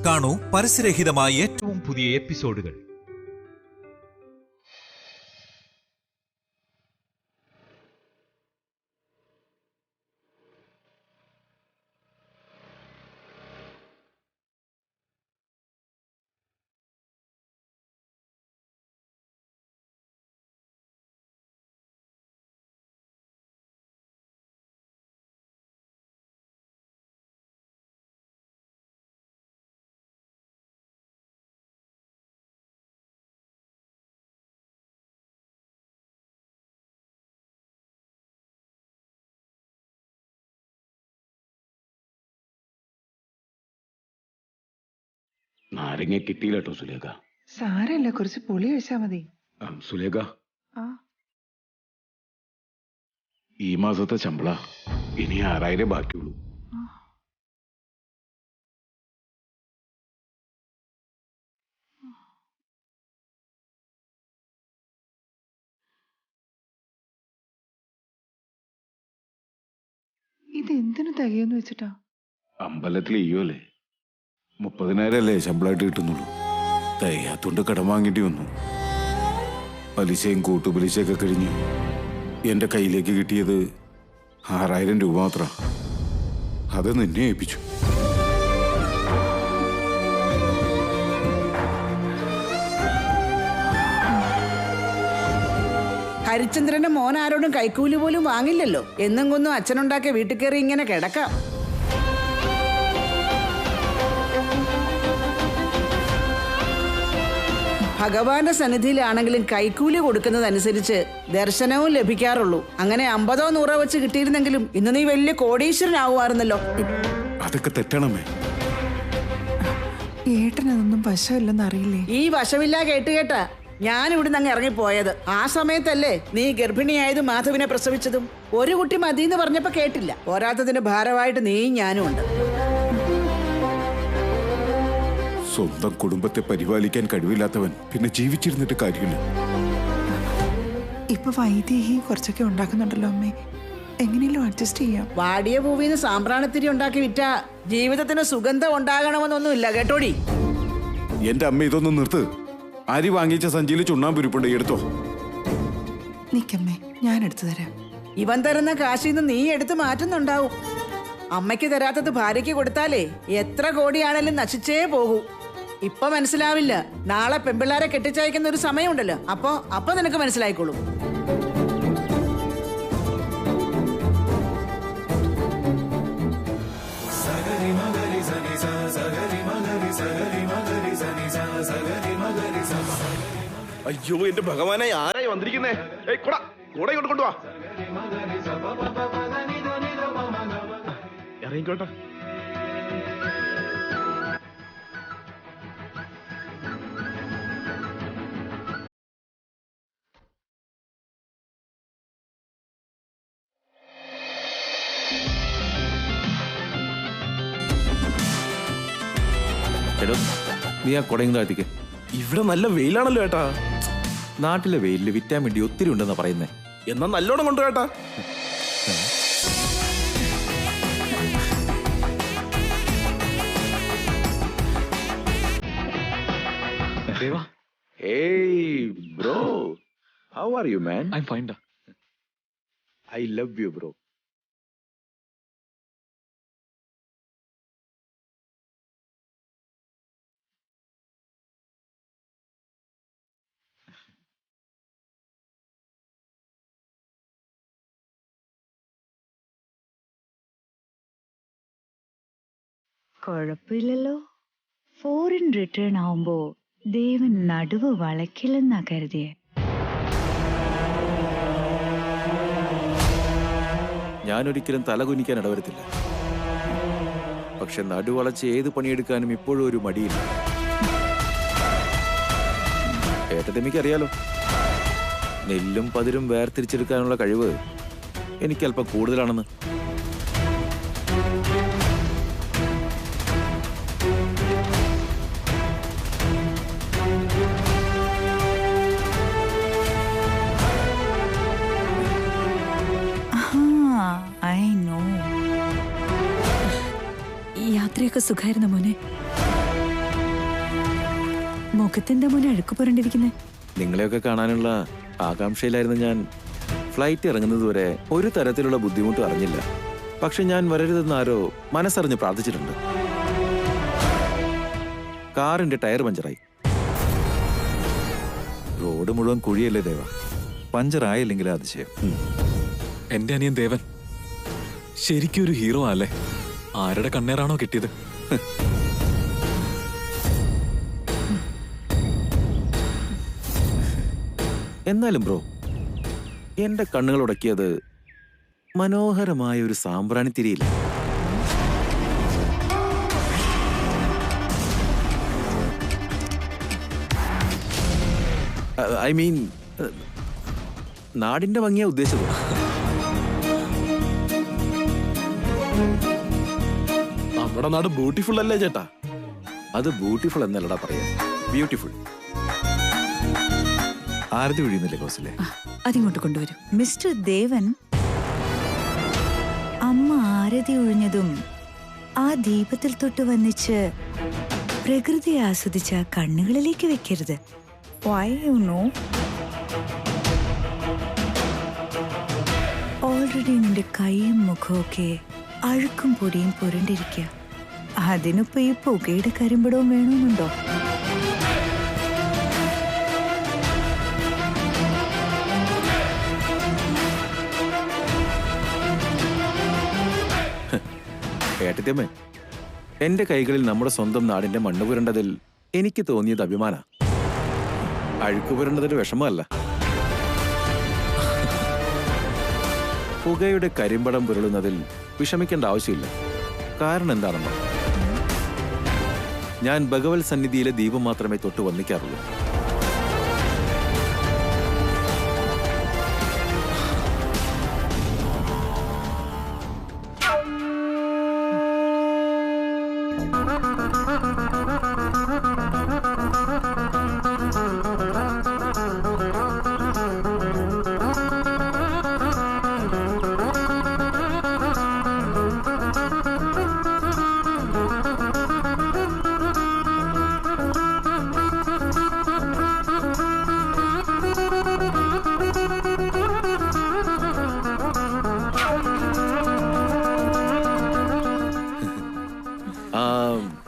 കാണൂ പരസ്യരഹിതമായ ഏറ്റവും പുതിയ എപ്പിസോഡുകൾ. നാരങ്ങ കിട്ടിയില്ല കേട്ടോ സുലേഖ. സാരല്ല, കുറച്ച് പുളി ഒഴിച്ചാ മതി. സുലേഖ, ഈ മാസത്തെ ശമ്പള ഇനി 6000 ബാക്കിയുള്ളൂ. ഇതെന്തിനു തികയെന്ന് വെച്ചിട്ടാ? അമ്പലത്തിൽ ഇയ്യോല്ലേ 30,000 അല്ലേ ശമ്പളമായിട്ട് കിട്ടുന്നുള്ളൂ. തികയാത്തോണ്ട് കടം വാങ്ങേണ്ടി വന്നു. പലിശയും കൂട്ടുപലിശയൊക്കെ കഴിഞ്ഞ് എന്റെ കയ്യിലേക്ക് കിട്ടിയത് 6000 രൂപ മാത്രം. അത് നിന്നെ ഏൽപ്പിച്ചു. ഹരിചന്ദ്രന്റെ മോൻ ആരോടും കൈക്കൂലി പോലും വാങ്ങില്ലല്ലോ. എന്നും കൊന്നും അച്ഛനുണ്ടാക്കിയ വീട്ടിൽ കയറി ഇങ്ങനെ കിടക്കാം. ഭഗവാന്റെ സന്നിധിയിലാണെങ്കിലും കൈക്കൂലി കൊടുക്കുന്നതനുസരിച്ച് ദർശനവും ലഭിക്കാറുള്ളൂ. അങ്ങനെ 50 or 100 വെച്ച് കിട്ടിയിരുന്നെങ്കിലും ഇന്ന് നീ വലിയ കോടീശ്വരനാവുമായിരുന്നല്ലോ. അതൊക്കെ തെറ്റണമേ. ഏട്ടനതൊന്നും വശമില്ലെന്ന് അറിയില്ലേ? ഈ വശമില്ല കേട്ടാ ഞാൻ ഇവിടുന്ന് അങ്ങ് ഇറങ്ങിപ്പോയത്. ആ സമയത്തല്ലേ നീ ഗർഭിണിയായതും മാധവിനെ പ്രസവിച്ചതും. ഒരു കുട്ടി മതിയെന്ന് പറഞ്ഞപ്പോ കേട്ടില്ല. പോരാത്തതിന് ഭാരമായിട്ട് നീയും ഞാനും ഉണ്ട്. സ്വന്തം കുടുംബത്തെ പരിപാലിക്കാൻ കഴിവില്ലാത്തവൻ പിന്നെ ജീവിച്ചിരുന്നിട്ട് കാര്യമില്ല. ഇപ്പൊ വൈദേഹി കുറച്ചൊക്കെ ഉണ്ടാക്കുന്നുണ്ടല്ലോ അമ്മേ, എങ്ങനെയല്ലോ അഡ്ജസ്റ്റ് ചെയ്യാം. വാടിയ പൂവിന്ന് സാമ്പ്രാണത്തിരി ഉണ്ടാക്കി വിറ്റ ജീവിതത്തിന് സുഗന്ധം ഉണ്ടാകണമെന്നൊന്നുമില്ല കേട്ടോടി. എന്റെ അമ്മ ഇതൊന്നും നിർത്ത്. അരി വാങ്ങിച്ച സഞ്ചിയിൽ ചുണ്ണാമ്പുരിപ്പുണ്ട്, എടുത്തോ. നിക്കമ്മേ, ഞാൻ എടുത്തു തരാം. ഇവൻ തരുന്ന കാശിന്ന് നീ എടുത്ത് മാറ്റുന്നുണ്ടാവും. അമ്മയ്ക്ക് തരാത്തത് ഭാര്യയ്ക്ക് കൊടുത്താലേ എത്ര കോടിയാണേലും നശിച്ചേ പോകൂ. ഇപ്പൊ മനസ്സിലാവില്ല. നാളെ പെമ്പിള്ളാരെ കെട്ടിച്ചയക്കുന്ന ഒരു സമയമുണ്ടല്ലോ, അപ്പൊ നിനക്ക് മനസ്സിലായിക്കോളും. അയ്യോ എന്റെ ഭഗവാനെ, ആരായി വന്നിരിക്കുന്നേ? കൂടെ കൊണ്ടുവാ. ഇറങ്ങിക്കോട്ടെ. നീ ആ കുടയും താഴ്ത്തിക്ക്. ഇവിടെ നല്ല വെയിലാണല്ലോ ഏട്ടാ. നാട്ടിലെ വെയിലില് വിറ്റാമിൻ ഡി ഒത്തിരി ഉണ്ടെന്നാ പറയുന്നേ. എന്നാ നല്ലോണം കൊണ്ടു കേട്ടാ. Hey bro, how are you man? I'm fine da. I love you bro. കുഴപ്പമില്ലല്ലോ. ഫോറിൻ റിട്ടേൺ ആവുമ്പോ ദേവൻ നടുവ് വളയ്ക്കില്ലെന്നാ കരുതിയേ. ഞാനൊരിക്കലും തലകുനിക്കാൻ ഇടവരുത്തില്ല. പക്ഷെ നടുവളച്ച് ഏത് പണിയെടുക്കാനും ഇപ്പോഴും ഒരു മടിയില്ല. ഏട്ടത്തിമിക്കറിയാലോ, നെല്ലും പതിരും വേർതിരിച്ചെടുക്കാനുള്ള കഴിവ് എനിക്കല്പം കൂടുതലാണെന്ന്. യാത്രയൊക്കെ സുഖായിരുന്നു മോനെ? മുഖത്തെന്താ മോനെ അഴുക്ക് പുരണ്ടിരിക്കുന്നേ? നിങ്ങളെയൊക്കെ കാണാനുള്ള ആകാംക്ഷയിലായിരുന്നു ഞാൻ. ഫ്ലൈറ്റ് ഇറങ്ങുന്നതുവരെ ഒരു തരത്തിലുള്ള ബുദ്ധിമുട്ടും അറിഞ്ഞില്ല. പക്ഷെ ഞാൻ വരരുതെന്ന് ആരോ മനസ്സറിഞ്ഞ് പ്രാർത്ഥിച്ചിട്ടുണ്ട്. കാറിന്റെ ടയർ പഞ്ചറായി. റോഡ് മുഴുവൻ കുഴിയല്ലേ ദേവ, പഞ്ചറായില്ലെങ്കിൽ അതിശയം. എന്റെ അനിയൻ ദേവൻ ശരിക്കും ഒരു ഹീറോ അല്ലേ? ആരുടെ കണ്ണേറാണോ കിട്ടിയത്? എന്നാലും ബ്രോ, എന്റെ കണ്ണുകൾ ഉടക്കിയത് മനോഹരമായ ഒരു സാമ്പ്രാണി തിരിയില്ല. ഐ മീൻ, നാടിന്റെ ഭംഗിയാ ഉദ്ദേശിച്ചത്. നമ്മുടെ നാട് ബ്യൂട്ടിഫുൾ അല്ലേ ചേട്ടാ? അത് ബ്യൂട്ടിഫുൾ എന്നല്ലടാ പറയാ, ബ്യൂട്ടിഫുൾ. ആരതി ഒഴിയുന്നില്ലേ കോസിലെ? അതിങ്ങോട്ട് കൊണ്ടുവരും. മിസ്റ്റർ ദേവൻ, അമ്മ ആരതി ഒഴിഞ്ഞതും ആ ദീപത്തിൽ തൊട്ട് വന്നിച്ച് പ്രകൃതി ആസ്വദിച്ച കണ്ണുകളിലേക്ക് വെക്കരുത്. Why you know? ഓൾറെഡി നിന്റെ കൈയും മുഖമൊക്കെ അഴുക്കും പൊടിയും പുരണ്ടിരിക്കുക. അതിനിപ്പോ ഈ പുകയുടെ കരിമ്പടവും വേണമെന്നുണ്ടോ? ഏട്ടത്തിയമ്മേ, എന്റെ കൈകളിൽ നമ്മുടെ സ്വന്തം നാടിന്റെ മണ്ണ് പുരണ്ടതിൽ എനിക്ക് തോന്നിയത് അഭിമാന. അഴുക്ക് പുരണ്ടതൊരു വിഷമമല്ല. പുകയുടെ കരിമ്പടം പുരളുന്നതിൽ വിഷമിക്കേണ്ട ആവശ്യമില്ല. കാരണം എന്താണെന്നോ, ഞാൻ ഭഗവത് സന്നിധിയിലെ ദീപം മാത്രമേ തൊട്ട് വന്നിക്കാറുള്ളൂ.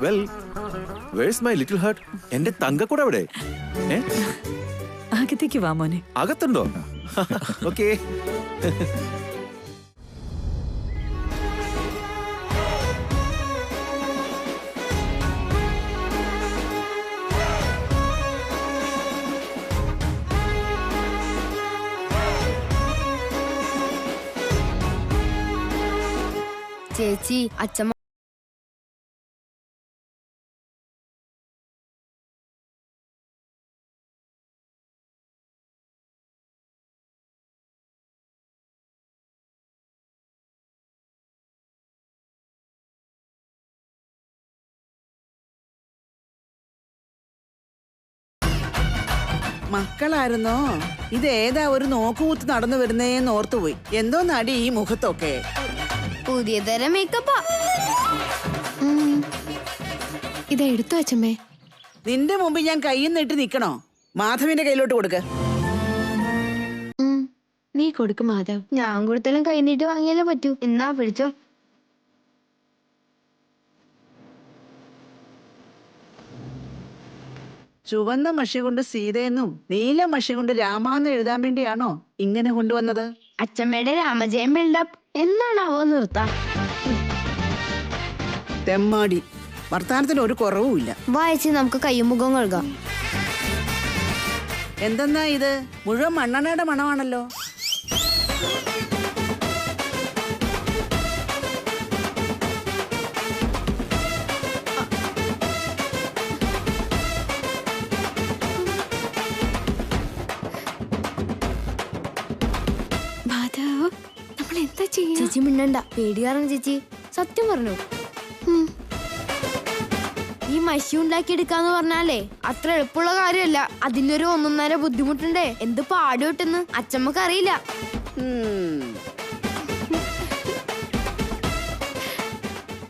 Well, where's my little heart? എന്റെ തങ്കക്കൂടെ അവിടെ? അകത്തേക്ക് വാ മോനെ. അകത്തുണ്ടോ? ഓക്കേ. ചേച്ചി, അച്ഛമ്മ മക്കളായിരുന്നോ? ഇത് ഏതാ ഒരു നോക്കുകൂത്ത് നടന്നു വരുന്നേന്ന് ഓർത്തുപോയി. എന്തോ നടി ഈ മുഖത്തൊക്കെ. പുതിയ തരം മേക്കപ്പാ. ഇത് എടുത്തു അച്ഛമ്മേ. നിന്റെ മുമ്പിൽ ഞാൻ കയ്യിൽ നിന്നിട്ട് നിക്കണോ? മാധവിന്റെ കയ്യിലോട്ട് കൊടുക്ക. നീ കൊടുക്കും മാധവ്. ഞാൻ കൊടുത്താലും കൈ നീട്ടി വാങ്ങിയാലേ പറ്റൂ. എന്നാ പിടിച്ചോ. ചുവന്ന മഷി കൊണ്ട് സീതയെന്നും നീല മഷി കൊണ്ട് രാമാന്ന് എഴുതാൻ വേണ്ടിയാണോ ഇങ്ങനെ കൊണ്ടുവന്നത്? അച്ഛമ്മയുടെ രാമജയം ബിൽഡപ്പ് എന്നാണാവോ നിർത്താം. തെമ്മാടി, വർത്താനത്തിന് ഒരു കുറവുമില്ല. വായിച്ച് നമുക്ക് കയ്യും മുഖം കഴുകാം. എന്തെന്നാ ഇത്? മുഴുവൻ മണ്ണെണ്ണയുടെ മണമാണല്ലോ. മാധവ്, നമ്മൾ എന്താ ചെയ്യാ? ചേച്ചി മിണ്ടണ്ട, പേടിയാറാണ് ചേച്ചി. സത്യം പറഞ്ഞു. ഈ മഷി ഉണ്ടാക്കിയെടുക്കാന്ന് പറഞ്ഞാലേ അത്ര എളുപ്പമുള്ള കാര്യമല്ല. അതിലൊരു 1.5 ബുദ്ധിമുട്ടുണ്ടേ. എന്ത് പാടുപെട്ടെന്ന് അച്ഛമ്മക്ക് അറിയില്ല.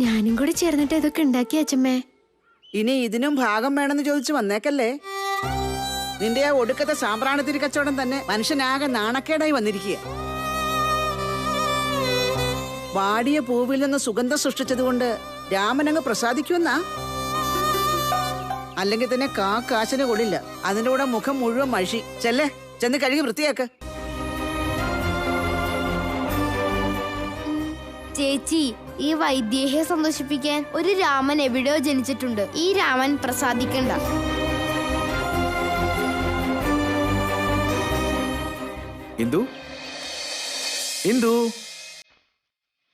ഞാനും കൂടി ചേർന്നിട്ട് ഇതൊക്കെ ഉണ്ടാക്കി അച്ഛമ്മേ. ഇനി ഇതിനും ഭാഗം വേണമെന്ന് ചോദിച്ചു വന്നേക്കല്ലേ. നിന്റെ ആ ഒടുക്കത്തെ സാമ്പ്രാണത്തിരി കച്ചവടം തന്നെ മനുഷ്യനാകെ നാണക്കേടായി വന്നിരിക്കുക. വാടിയ പൂവിൽ നിന്ന് സുഗന്ധം സൃഷ്ടിച്ചതുകൊണ്ട് രാമനങ്ങ് പ്രസാദിക്കുമെന്നാ? അല്ലെങ്കിൽ തന്നെ കാശിന് കൊള്ളില്ല. അതിന്റെ കൂടെ മുഖം മുഴുവൻ മഴി. ചെല്ലേ, ചെന്ന് കഴുകി വൃത്തിയാക്ക്. ചേച്ചി, ഈ വൈദേഹിയെ സന്തോഷിപ്പിക്കാൻ ഒരു രാമൻ എവിടെയോ ജനിച്ചിട്ടുണ്ട്. ഈ രാമൻ പ്രസാദിക്കണ്ട. Indu, Indu,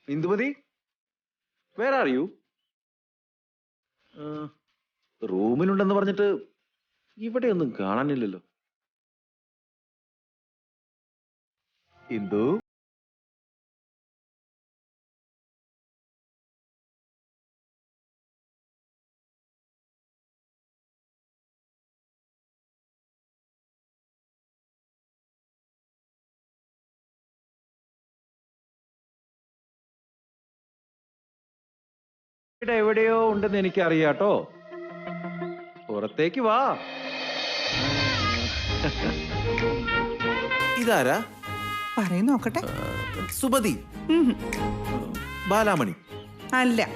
Indumathi, where are you? റൂമിലുണ്ടെന്ന് പറഞ്ഞിട്ട് ഇവിടെയൊന്നും കാണാനില്ലല്ലോ. ഇന്ദു, ഇവിടെ എവിടെയോ ഉണ്ടെന്ന് എനിക്ക് അറിയാട്ടോ. പുറത്തേക്ക് വാ. ഇതാരാ? പറയും നോക്കട്ടെ. സുമതി, ബാലാമണി അല്ല,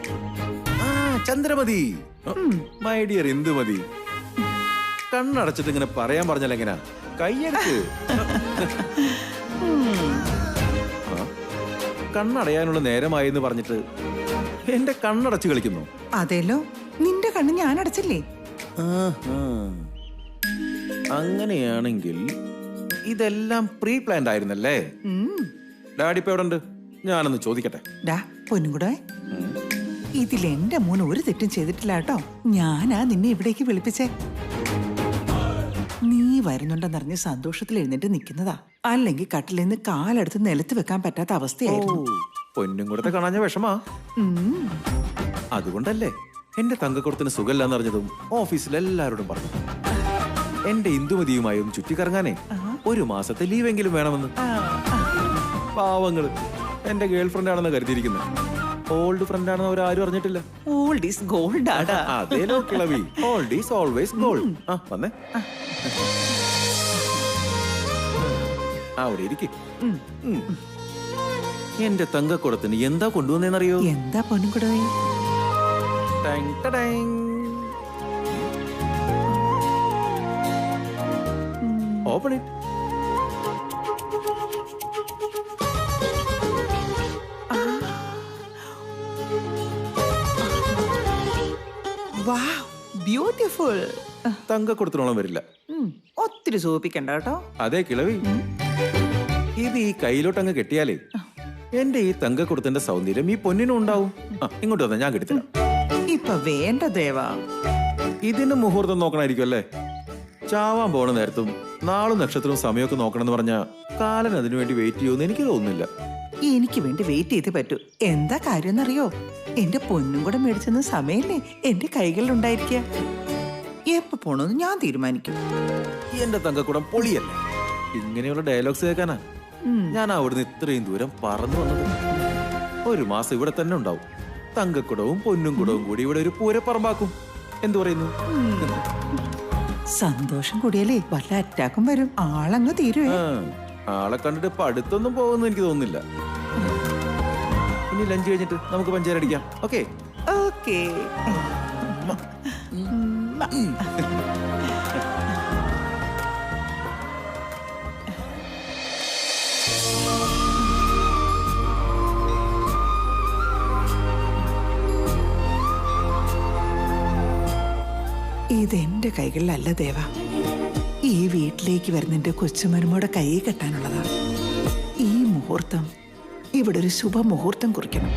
ചന്ദ്രമതി, മൈ ഡിയർ ഇന്ദുമതി. കണ്ണടച്ചിട്ട് ഇങ്ങനെ പറയാൻ പറഞ്ഞാൽ എങ്ങനാ? കയ്യെടുക്ക്. കണ്ണടയാനുള്ള നേരമായി എന്ന് പറഞ്ഞിട്ട് എന്റെ കണ്ണടച്ച് കളിക്കുന്നു. അതേലോ, നിന്റെ കണ്ണ് ഞാൻ അടച്ചില്ലേ? അങ്ങനെയാണെങ്കിൽ ഇതെല്ലാം പ്രീ പ്ലാൻഡ് ആയിരുന്നല്ലേ? ഡാഡി ഇപ്പൊ എവിടെ ഉണ്ട്? ഞാനൊന്ന് ചോദിക്കട്ടെ. ഡാ പൊന്നുകൂടെ, ഇതിൽ എന്റെ മോൻ ഒരു തെറ്റും ചെയ്തിട്ടില്ല കേട്ടോ. ഞാനാ നിന്നെ ഇവിടേക്ക് വിളിപ്പിച്ചേ. നീ വരുന്നുണ്ടെന്നറിഞ്ഞ് സന്തോഷത്തിൽ എഴുന്നേറ്റ് നിൽക്കുന്നതാ. അല്ലെങ്കിൽ കട്ടിൽ നിന്ന് കാലെടുത്ത് നിലത്ത് വെക്കാൻ പറ്റാത്ത അവസ്ഥയായിരുന്നു. പൊന്നും കൂടത്തെ കാണാഞ്ഞ വിഷമാ. അതുകൊണ്ടല്ലേ എന്റെ തങ്കക്കുറത്തിന് സുഖമില്ലാന്ന് അറിഞ്ഞതും ഓഫീസിൽ എല്ലാവരോടും പറഞ്ഞു. എന്റെ ഇന്ദുമതിയുമായി ഒന്ന് ചുറ്റിക്കറങ്ങാനേ ഒരു മാസത്തെ ലീവെങ്കിലും വേണമെന്ന്. പാവങ്ങള് എന്റെ ഗേൾ ഫ്രണ്ട് ആണെന്ന് കരുതിയിരിക്കുന്നത്. ഓൾഡ് ഫ്രണ്ട് ആണെന്ന് അവരാരും അറിഞ്ഞിട്ടില്ല. ഓൾഡ് ഈസ് ഗോൾഡ് ആടാ. അതേലോ കിളവി, ഓൾഡ് ഈസ് ഓൾവേസ് ഗോൾഡ്. വന്നേ, അവിടെ ഇരിക്കും. എന്റെ തങ്കക്കുടത്തിന് എന്താ കൊണ്ടുവന്നേന്നറിയോ? എന്താ പൊന്നുകൂടെ? Open it. Wow, beautiful. തങ്കക്കുടത്തിനോളം വരില്ല. ഒത്തിരി സൂപ്പിക്കണ്ട കേട്ടോ. അതെ കിളവി, ഇത് ഈ കയ്യിലോട്ടങ്ങ് കെട്ടിയാലേ എന്റെ ഈ തങ്കക്കുടത്തിന്റെ സൗന്ദര്യം ഈ പൊന്നിനും ഉണ്ടാവും. ഇങ്ങോട്ട് വന്നാ ഞാൻ കെട്ടിത്തരാം. ഇപ്പൊ വേണ്ട ദേവാ. ഇതിന് മുഹൂർത്തം നോക്കണായിരിക്കും അല്ലേ? ചാവാൻ പോണ നേരത്തും നാളും നക്ഷത്രവും സമയമൊക്കെ നോക്കണമെന്ന് പറഞ്ഞാ കാലൻ അതിനു വേണ്ടി വെയിറ്റ് ചെയ്യുമെന്ന് എനിക്ക് തോന്നുന്നില്ല. എനിക്ക് വേണ്ടി വെയിറ്റ് ചെയ്ത് പറ്റൂ. എന്താ കാര്യം എന്നറിയോ? എന്റെ പൊന്നും കൂടെ മേടിച്ചെന്ന സമയല്ലേ എന്റെ കൈകളിൽ ഉണ്ടായിരിക്കുക. എപ്പോ പോണോന്ന് ഞാൻ തീരുമാനിക്കും. എന്റെ തങ്കക്കുടം പൊളിയല്ലേ? ഇങ്ങനെയുള്ള ഡയലോഗ്സ് കേൾക്കാനാ ഞാൻ അവിടുന്ന് ഇത്രയും ദൂരം പറന്നു വന്നത്. ഒരു മാസം ഇവിടെ തന്നെ ഉണ്ടാവും. തങ്കക്കുടവും പൊന്നും കുടവും കൂടി ഇവിടെ ഒരു പൂരപ്പറമ്പാക്കും. എന്തു പറയുന്നു? സന്തോഷം കൂടിയല്ലേ വല്ല അറ്റാക്കും വരും. ആളങ്ങ് തീരുവേ. ആളെ കണ്ടിട്ട് പഠിത്തൊന്നും പോകുന്നു എനിക്ക് തോന്നുന്നില്ല. ഇനി ലഞ്ച് കഴിഞ്ഞിട്ട് നമുക്ക് പഞ്ചാരടിക്കാം. Okay okay. ഇതെന്റെ കൈകളിലല്ല ദേവ. ഈ വീട്ടിലേക്ക് വരുന്ന എന്റെ കൊച്ചുമരുമോടെ കൈ കെട്ടാനുള്ളതാ. ഈ മുഹൂർത്തം ഇവിടെ ഒരു ശുഭമുഹൂർത്തം കുറിക്കണം.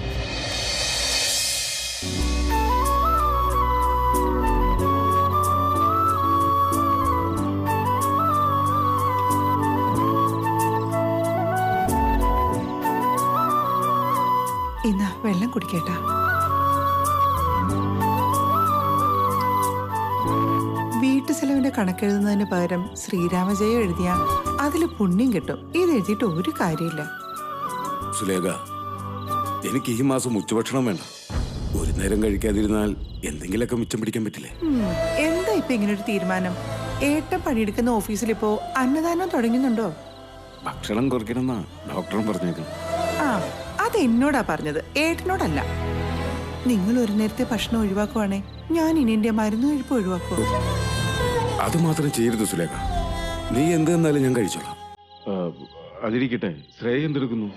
ഇന്നാ വെള്ളം കുടിക്കേട്ടാ. വീട്ടു ചെലവിന്റെ കണക്കെഴുതുന്നതിന് പകരം ശ്രീരാമജയം എഴുതിയ അതില് പുണ്യം കിട്ടും. ഇത് എഴുതിയിട്ട് ഒരു കാര്യമില്ല. സുലേഖ, എനിക്ക് ഈ മാസം ഉച്ചഭക്ഷണം വേണ്ട. ഒരു നേരം കഴിക്കാതിരുന്നാൽ എന്തെങ്കിലുമൊക്കെ മിച്ചം പിടിക്കാൻ പറ്റില്ലേ? എന്താ ഇപ്പൊ ഇങ്ങനെ ഒരു തീരുമാനം? ഏട്ടൻ പണിയെടുക്കുന്ന ഓഫീസിൽ ഇപ്പോ അന്നദാനം തുടങ്ങുന്നുണ്ടോ? ഭക്ഷണം കുറയ്ക്കണമെന്നാ ഡോക്ടറും പറഞ്ഞേക്കണം. ആ, അത് എന്നോടാ പറഞ്ഞത്, ഏട്ടനോടല്ല. നിങ്ങൾ ഒരു നേരത്തെ ഭക്ഷണം ഒഴിവാക്കുവാണേ ഞാൻ ഇനി എന്റെ മരുന്ന് കഴിപ്പ് ഒഴിവാക്കുവോ? അത് മാത്രം ചെയ്യരുത് സുലേഖ. നീ എന്ത് തന്നാലും ഞാൻ കഴിച്ചോളാം. അതിരിക്കട്ടെ, ശ്രേയ എന്തെടുക്കുന്നു?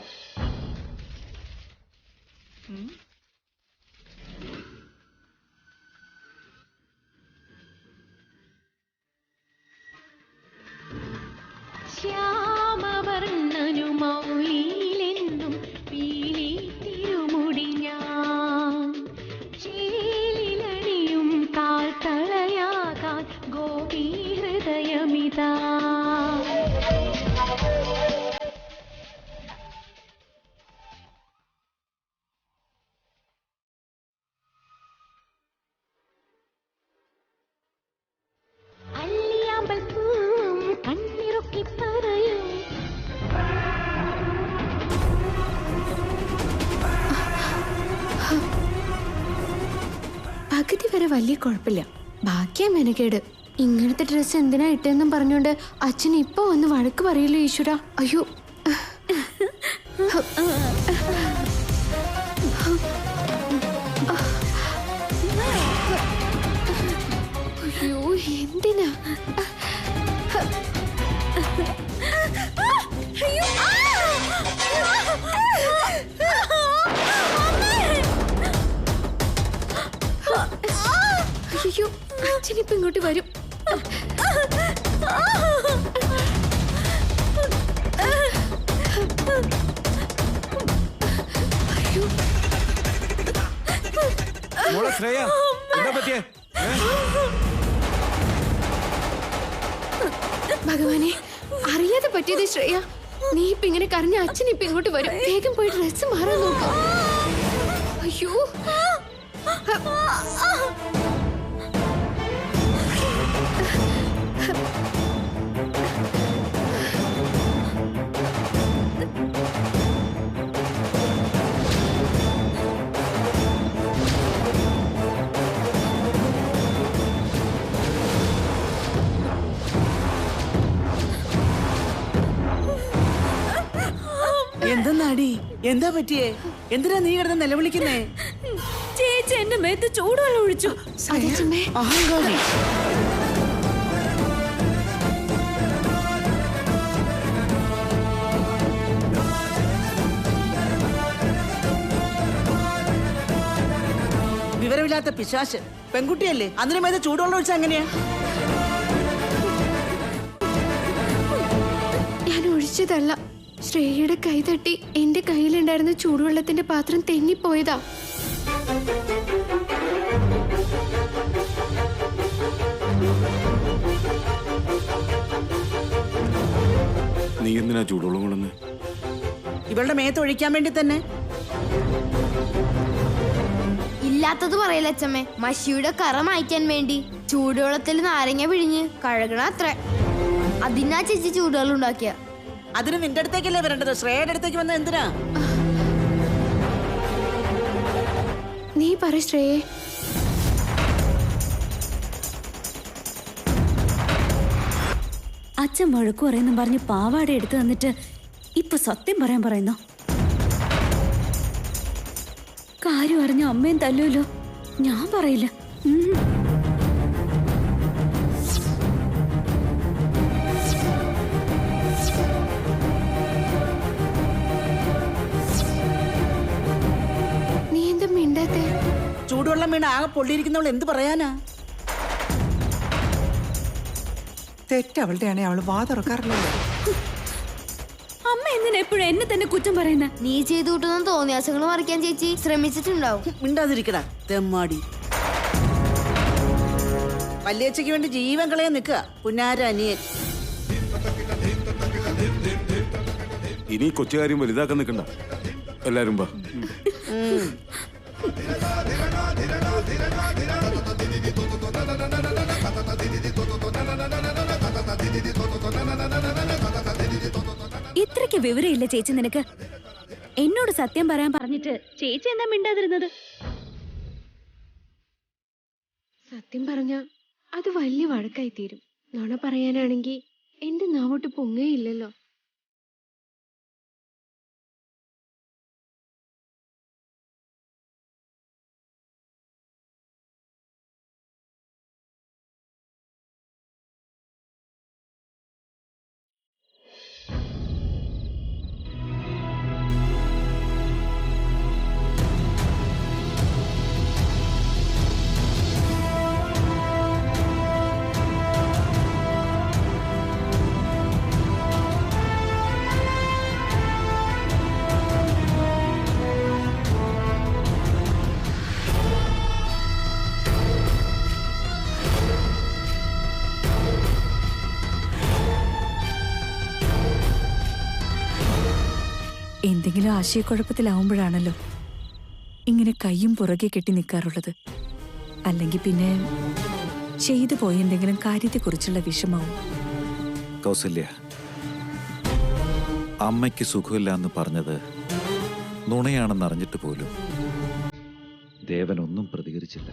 ശ്യാമവർണ്ണനു മൗലിയിലെന്നും പീലി തിരുമുടി ഞാൻ ചേലിലണിയും കാൽത്തളയാകാൻ ഗോപീ ഹൃദയമിതാ. പകുതി വരെ വലിയ കുഴപ്പമില്ല, ബാക്കിയാ മെനക്കേട്. ഇങ്ങനത്തെ ഡ്രസ്സ് എന്തിനാ ഇട്ടെന്നും പറഞ്ഞോണ്ട് അച്ഛൻ ഇപ്പൊ വന്ന് വഴക്ക് പറയില്ലോ ഈശ്വര. അയ്യോ അയ്യോ എന്തിനാ? അയ്യോ അച്ഛനിപ്പോ ഇങ്ങോട്ട് വരും. മോളെ ശ്രേയ, എന്താ പറ്റിയേ? ഭഗവാനെ, അറിയാതെ പറ്റിയത് ശ്രേയ. നീ ഇപ്പൊ ഇങ്ങനെ കരഞ്ഞ അച്ഛൻ ഇപ്പൊ ഇങ്ങോട്ട് വരും. വേഗം പോയി ഡ്രസ് മാറാൻ നോക്കാം. അയ്യോ എന്തെന്നാടി? എന്താ പറ്റിയേ? എന്തിനാ നീ കിടന്ന് നിലവിളിക്കുന്നേ? ചേച്ചി എന്റെ മേത്ത് ചൂടുവെള്ളം ഒഴിച്ചു. അഹങ്കാരി. വിവരമില്ലാത്ത പിശാശ്. പെൺകുട്ടിയല്ലേ, അതിന് മേത്ത് ചൂടുവെള്ളം ഒഴിച്ച എങ്ങനെയാ? ഞാൻ ഒഴിച്ചതല്ല, ശ്രേയയുടെ കൈ തട്ടി എന്റെ കയ്യിലുണ്ടായിരുന്ന ചൂടുവെള്ളത്തിന്റെ പാത്രം തെന്നിപ്പോയതാ. നീ എന്തിനാ ചൂടുവെള്ളം കൊണ്ടെന്ന്? ഇവളുടെ മേത്ത് ഒഴിക്കാൻ വേണ്ടി തന്നെ. ഇല്ലാത്തത് പറയില്ല അച്ഛമ്മേ. മഷിയുടെ കറ മായ്ക്കാൻ വേണ്ടി ചൂടുവെള്ളത്തിൽ നാരങ്ങ പിഴിഞ്ഞ് കഴുകണ അത്ര. അതിനാ ചേച്ചി ചൂടുവെള്ളം ഉണ്ടാക്കിയ. അതിന് നിന്റെ അടുത്തേക്കല്ലേ വരേണ്ടത്, ശ്രേയയുടെ അടുത്തേക്ക് വന്ന എന്തിനാ? നീ പറ ശ്രേയെ. അച്ഛൻ വഴക്കു പറയുന്നു പറഞ്ഞ് പാവാട എടുത്തു തന്നിട്ട് ഇപ്പൊ സത്യം പറയാൻ പറയുന്നു. കാര്യം അറിഞ്ഞ അമ്മയും തല്ലൂലോ. ഞാൻ പറയില്ല. നീ എന്താ മിണ്ടാത്തെ? ചൂടുവെള്ളം വീണ് ആകെ പൊള്ളിയിരിക്കുന്നവൾ എന്ത് പറയാനാ? തെറ്റവളുടെയാണെ അവള് വാ തുറക്കാറില്ലല്ലോ. അമ്മ എന്തിനാ എപ്പോഴും എന്നെ തന്നെ കുറ്റം പറയുന്ന? നീ ചെയ്തു കൂട്ടുന്ന തോന്നിയാസങ്ങൾ മറിക്കാൻ ചേച്ചി ശ്രമിച്ചിട്ടുണ്ടാവും. മിണ്ടാതിരിക്കടാ തെമ്മാടി. വല്യച്ഛയ്ക്ക് വേണ്ടി ജീവൻ കളയാൻ നിൽക്കുക പുന്നാര അനിയൻ. ഇനി കൊച്ചുകാര്യം വലുതാക്കാൻ നിൽക്കണ്ട. എല്ലാരും വാ. ഇത്രയ്ക്ക് വിവരമില്ല ചേച്ചി നിനക്ക്. എന്നോട് സത്യം പറയാൻ പറഞ്ഞിട്ട് ചേച്ചി എന്താ മിണ്ടാതിരുന്നത്? സത്യം പറഞ്ഞ അത് വലിയ വഴക്കായി തീരും. നുണ പറയാനാണെങ്കിൽ എന്റെ നാവോട്ട് പൊങ്ങേയില്ലല്ലോ. എന്തെങ്കിലും ആശയക്കുഴപ്പത്തിലാവുമ്പോഴാണല്ലോ ഇങ്ങനെ കയ്യും പുറകെ കെട്ടി നിൽക്കാറുള്ളത്. അല്ലെങ്കിൽ പിന്നെ ചെയ്തു പോയ എന്തെങ്കിലും കാര്യത്തെക്കുറിച്ചുള്ള വിഷമാവും. കൗസല്യ, അമ്മയ്ക്ക് സുഖമില്ല എന്ന് പറഞ്ഞത് നുണയാണെന്ന് അറിഞ്ഞിട്ട് പോലും ദേവൻ ഒന്നും പ്രതികരിച്ചില്ല.